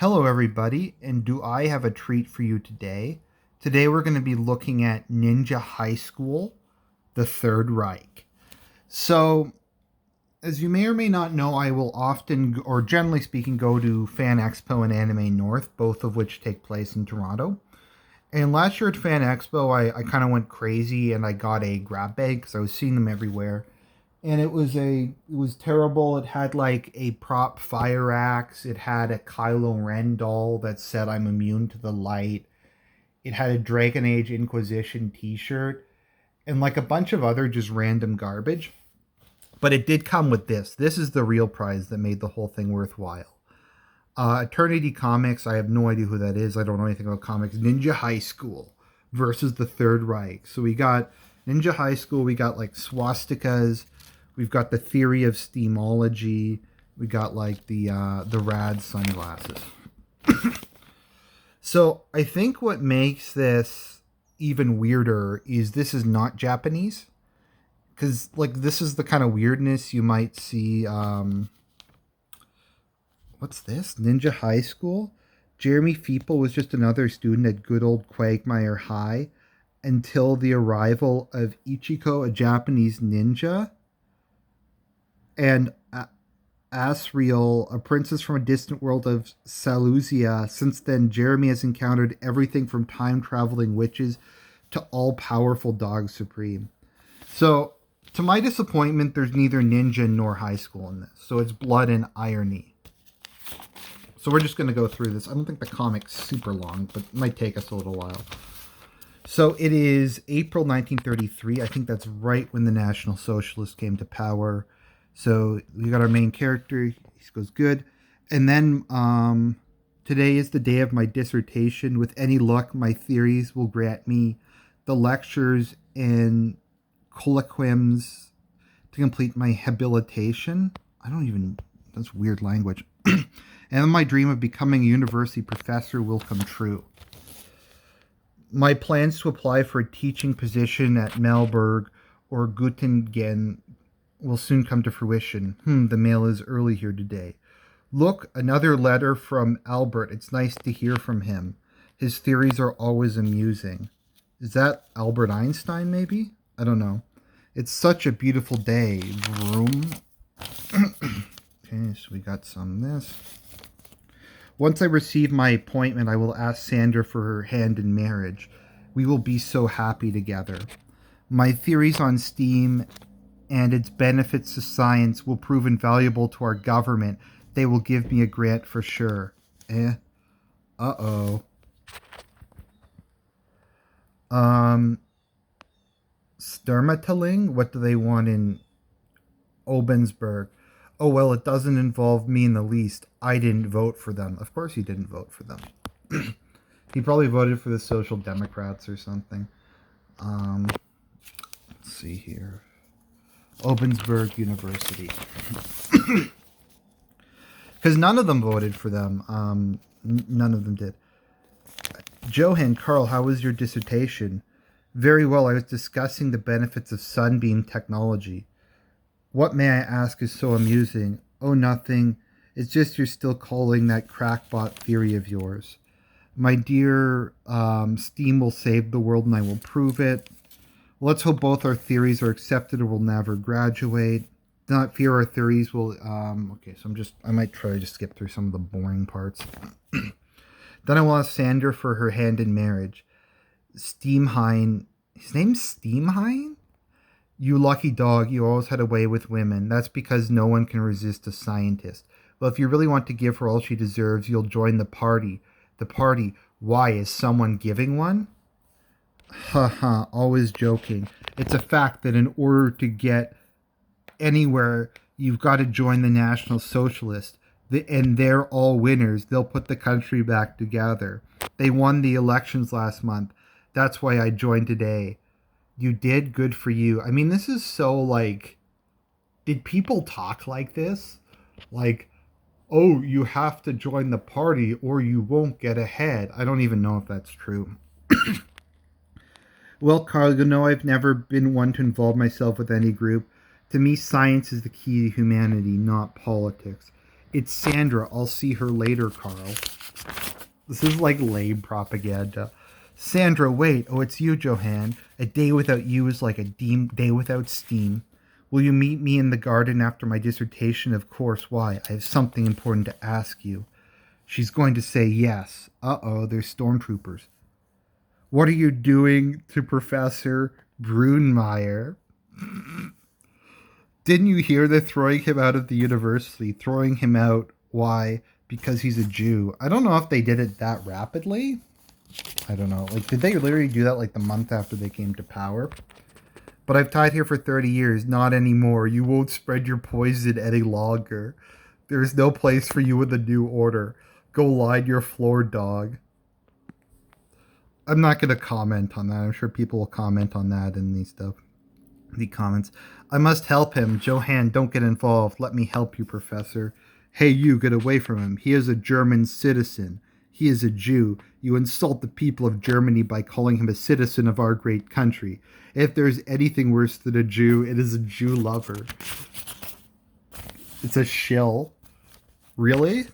Hello, everybody, and do I have a treat for you today? Today, we're going to be looking at Ninja High School, the Third Reich. So, as you may or may not know, I will often, or generally speaking, go to Fan Expo and Anime North, both of which take place in Toronto. And last year at Fan Expo, I kind of went crazy and I got a grab bag because I was seeing them everywhere, and it was terrible. It had like a prop fire axe. It had a Kylo Ren doll that said I'm immune to the light. It had a Dragon Age Inquisition T-shirt and like a bunch of other just random garbage. But it did come with this. This is the real prize that made the whole thing worthwhile. Eternity Comics. I have no idea who that is. I don't know anything about comics. Ninja High School versus the Third Reich. So we got Ninja High School. We got like swastikas. We've got the theory of steamology. We got like the rad sunglasses. So I think what makes this even weirder is this is not Japanese, because like this is the kind of weirdness you might see. What's this? Ninja High School. Jeremy Feeple was just another student at good old Quagmire High until the arrival of Ichiko, a Japanese ninja, and Asriel, a princess from a distant world of Saluzia. Since then, Jeremy has encountered everything from time-traveling witches to all-powerful Dog Supreme. So, to my disappointment, there's neither ninja nor high school in this. So it's blood and irony. So we're just going to go through this. I don't think the comic's super long, but it might take us a little while. So it is April 1933. I think that's right when the National Socialists came to power. So we got our main character. He goes good. And then today is the day of my dissertation. With any luck, my theories will grant me the lectures and colloquiums to complete my habilitation. That's weird language. And my dream of becoming a university professor will come true. My plans to apply for a teaching position at Malberg or Göttingen will soon come to fruition. The mail is early here today. Look, another letter from Albert. It's nice to hear from him. His theories are always amusing. Is that Albert Einstein, maybe? I don't know. It's such a beautiful day. Vroom. Okay, so we got some of this. Once I receive my appointment, I will ask Sandra for her hand in marriage. We will be so happy together. My theories on steam and its benefits to science will prove invaluable to our government. They will give me a grant for sure. Uh-oh. Sturmateling? What do they want in Obensberg? Oh, well, it doesn't involve me in the least. I didn't vote for them. Of course he didn't vote for them. He probably voted for the Social Democrats or something. Let's see here. Obensberg University. Because none of them voted for them. None of them did. Johann, Carl, how was your dissertation? Very well. I was discussing the benefits of sunbeam technology. What, may I ask, is so amusing? Oh, nothing. It's just you're still calling that crackpot theory of yours. My dear, steam will save the world and I will prove it. Let's hope both our theories are accepted or we'll never graduate. Do not fear our theories will... okay, so I might try to just skip through some of the boring parts. Then I will ask Sandra for her hand in marriage. Steamheim... His name's Steamheim? You lucky dog, you always had a way with women. That's because no one can resist a scientist. Well, if you really want to give her all she deserves, you'll join the party. The party? Why, is someone giving one? Haha, always joking. It's a fact that in order to get anywhere, you've got to join the National Socialists. And they're all winners. They'll put the country back together. They won the elections last month. That's why I joined today. You did? Good for you. I mean, this is so like... Did people talk like this? Like, oh, you have to join the party or you won't get ahead. I don't even know if that's true. Well, Carl, you know I've never been one to involve myself with any group. To me, science is the key to humanity, not politics. It's Sandra. I'll see her later, Carl. This is like lame propaganda. Sandra, wait. Oh, it's you, Johann. A day without you is like a day without steam. Will you meet me in the garden after my dissertation? Of course. Why? I have something important to ask you. She's going to say yes. Uh-oh, there's stormtroopers. What are you doing to Professor Brunmeier? Didn't you hear they're throwing him out of the university? Throwing him out. Why? Because he's a Jew. I don't know if they did it that rapidly. I don't know. Like, did they literally do that like the month after they came to power? But I've taught here for 30 years. Not anymore. You won't spread your poison any longer. There is no place for you in the new order. Go line your floor, dog. I'm not going to comment on that. I'm sure people will comment on that in these stuff. The comments. I must help him. Johann, don't get involved. Let me help you, Professor. Hey, you, get away from him. He is a German citizen. He is a Jew. You insult the people of Germany by calling him a citizen of our great country. If there's anything worse than a Jew, it is a Jew lover. It's a shill. Really?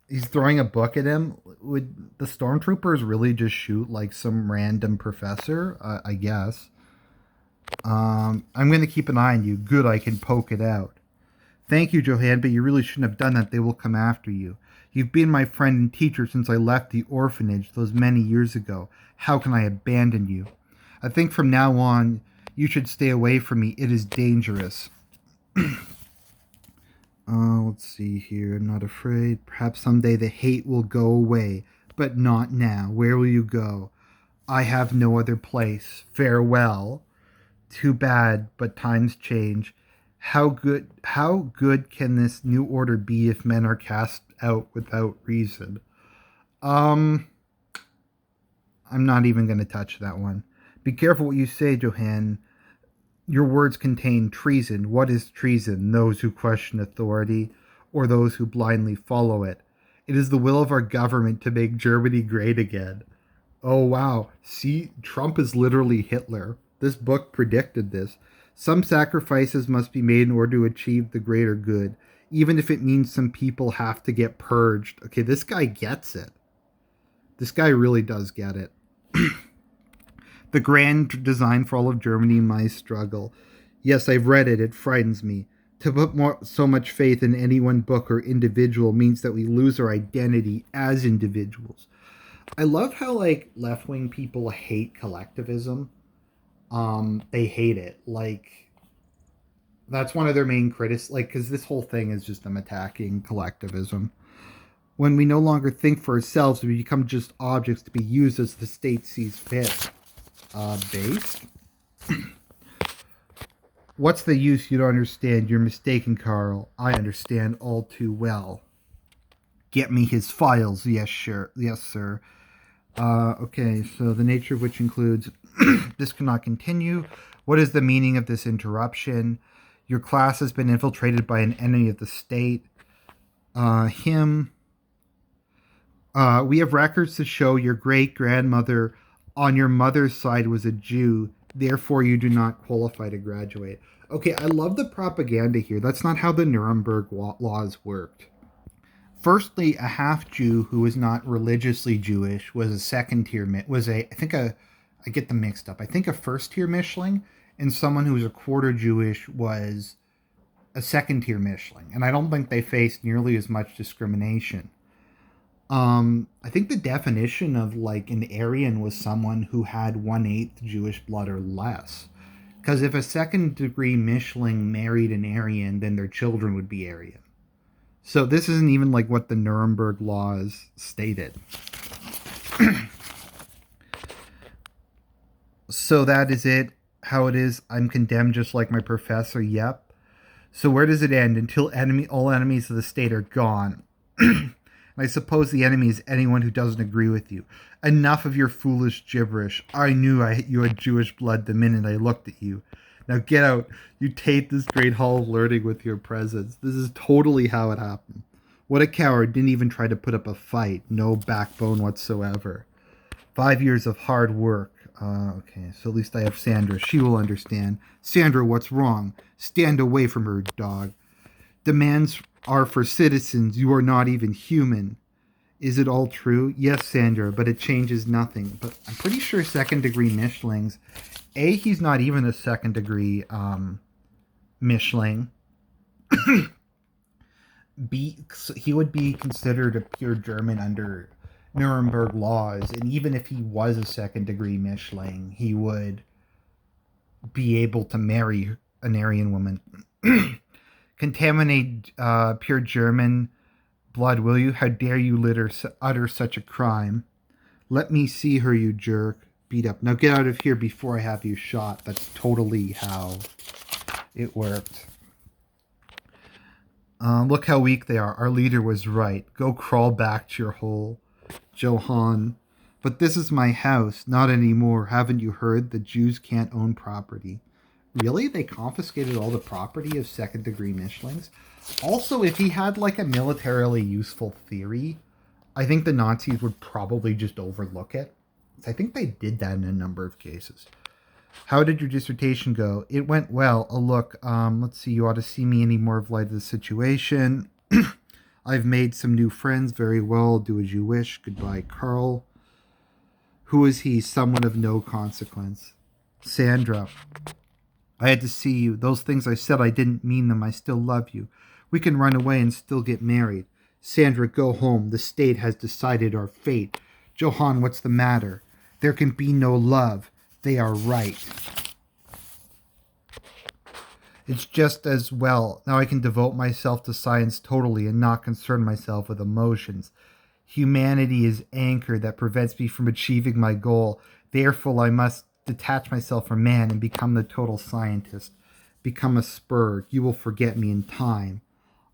He's throwing a book at him? Would the stormtroopers really just shoot like some random professor? I guess. I'm going to keep an eye on you. Good, I can poke it out. Thank you, Johann, but you really shouldn't have done that. They will come after you. You've been my friend and teacher since I left the orphanage those many years ago. How can I abandon you? I think from now on, you should stay away from me. It is dangerous. Let's see here. I'm not afraid. Perhaps someday the hate will go away, but not now. Where will you go? I have no other place. Farewell. Too bad, but times change. How good can this new order be if men are cast out without reason? I'm not even going to touch that one. Be careful what you say, Johann. Your words contain treason. What is treason? Those who question authority or those who blindly follow it. It is the will of our government to make Germany great again. Oh, wow. See, Trump is literally Hitler. This book predicted this. Some sacrifices must be made in order to achieve the greater good, even if it means some people have to get purged. Okay, this guy gets it. This guy really does get it. The grand design for all of Germany, my struggle. Yes, I've read it. It frightens me. To put so much faith in any one book or individual means that we lose our identity as individuals. I love how like left-wing people hate collectivism. They hate it. Like that's one of their main critics. Like because this whole thing is just them attacking collectivism. When we no longer think for ourselves, we become just objects to be used as the state sees fit. Based. What's the use? You don't understand. You're mistaken, Carl. I understand all too well. Get me his files. Yes, sure. Yes, sir. Okay, so the nature of which includes this cannot continue. What is the meaning of this interruption? Your class has been infiltrated by an enemy of the state. Him. We have records to show your great-grandmother on your mother's side was a Jew. Therefore, you do not qualify to graduate. Okay, I love the propaganda here. That's not how the Nuremberg laws worked. Firstly, a half Jew who was not religiously Jewish was a second tier, I get them mixed up. I think a first tier Mischling, and someone who was a quarter Jewish was a second tier Mischling. And I don't think they faced nearly as much discrimination. I think the definition of like an Aryan was someone who had 1/8 Jewish blood or less. Because if a second degree Mischling married an Aryan, then their children would be Aryan. So this isn't even like what the Nuremberg laws stated. So that is it. How it is. I'm condemned just like my professor. Yep. So where does it end? Until all enemies of the state are gone. I suppose the enemy is anyone who doesn't agree with you. Enough of your foolish gibberish. I knew you had Jewish blood the minute I looked at you. Now get out. You taint this great hall of learning with your presence. This is totally how it happened. What a coward. Didn't even try to put up a fight. No backbone whatsoever. 5 years of hard work. Okay, so at least I have Sandra. She will understand. Sandra, what's wrong? Stand away from her, dog. Demands are for citizens. You are not even human. Is it all true? Yes, Sandra, but it changes nothing. But I'm pretty sure second degree Mishlings. A, he's not even a second degree Mishling. B, he would be considered a pure German under Nuremberg laws. And even if he was a second degree Mishling, he would be able to marry an Aryan woman. Contaminate pure German blood, will you? How dare you utter such a crime? Let me see her, you jerk. Beat up. Now get out of here before I have you shot. That's totally how it worked. Look how weak they are. Our leader was right. Go crawl back to your hole, Johann. But this is my house. Not anymore. Haven't you heard? The Jews can't own property. Really? They confiscated all the property of second degree Mishlings? Also, if he had like a militarily useful theory, I think the Nazis would probably just overlook it. I think they did that in a number of cases. How did your dissertation go? It went well. Oh, look, let's see. You ought to see me any more of light of the situation. I've made some new friends. Very well. Do as you wish. Goodbye, Carl. Who is he? Someone of no consequence. Sandra. I had to see you. Those things I said, I didn't mean them. I still love you. We can run away and still get married. Sandra, go home. The state has decided our fate. Johann, what's the matter? There can be no love. They are right. It's just as well. Now I can devote myself to science totally and not concern myself with emotions. Humanity is anchor that prevents me from achieving my goal. Therefore, I must detach myself from man and become the total scientist. Become a spur. You will forget me in time.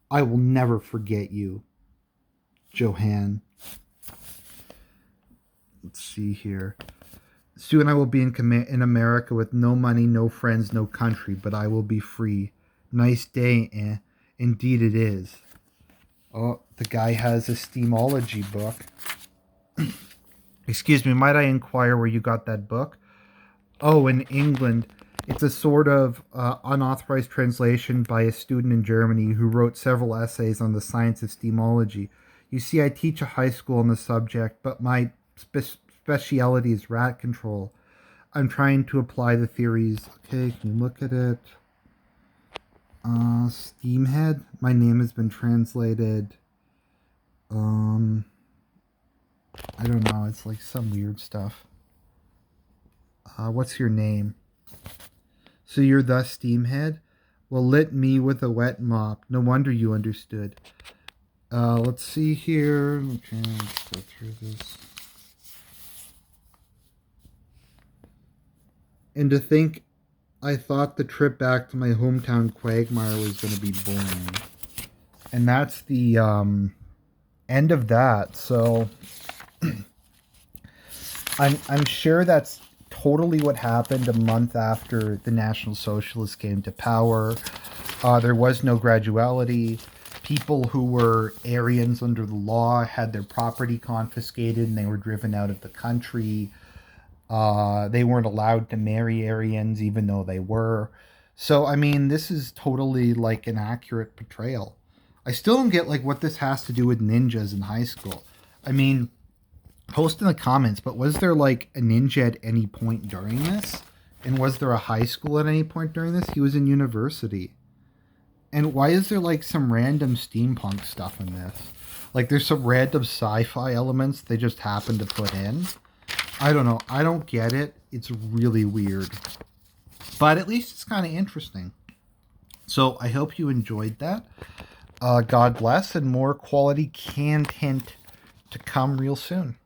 I will never forget you. Johann. Let's see here. Soon I will be in America with no money, no friends, no country, but I will be free. Nice day, eh? Indeed it is. Oh, the guy has a steamology book. Excuse me, might I inquire where you got that book? Oh, in England. It's a sort of unauthorized translation by a student in Germany who wrote several essays on the science of steamology. You see, I teach a high school on the subject, but my speciality is rat control. I'm trying to apply the theories. Okay, can you look at it? Steamhead. My name has been translated. I don't know. It's like some weird stuff. What's your name? So you're the Steamhead? Well, lit me with a wet mop. No wonder you understood. Let's see here. Okay, let's go through this. And to think, I thought the trip back to my hometown Quagmire was going to be boring. And that's the end of that. So I'm sure that's totally what happened a month after the National Socialists came to power. There was no graduality. People who were Aryans under the law had their property confiscated and they were driven out of the country. They weren't allowed to marry Aryans even though they were. So, I mean, this is totally like an accurate portrayal. I still don't get like what this has to do with ninjas in high school. I mean, post in the comments, but was there like a ninja at any point during this? And was there a high school at any point during this? He was in university. And why is there like some random steampunk stuff in this? Like there's some random sci-fi elements they just happen to put in. I don't know. I don't get it. It's really weird. But at least it's kind of interesting. So I hope you enjoyed that. God bless, and more quality content to come real soon.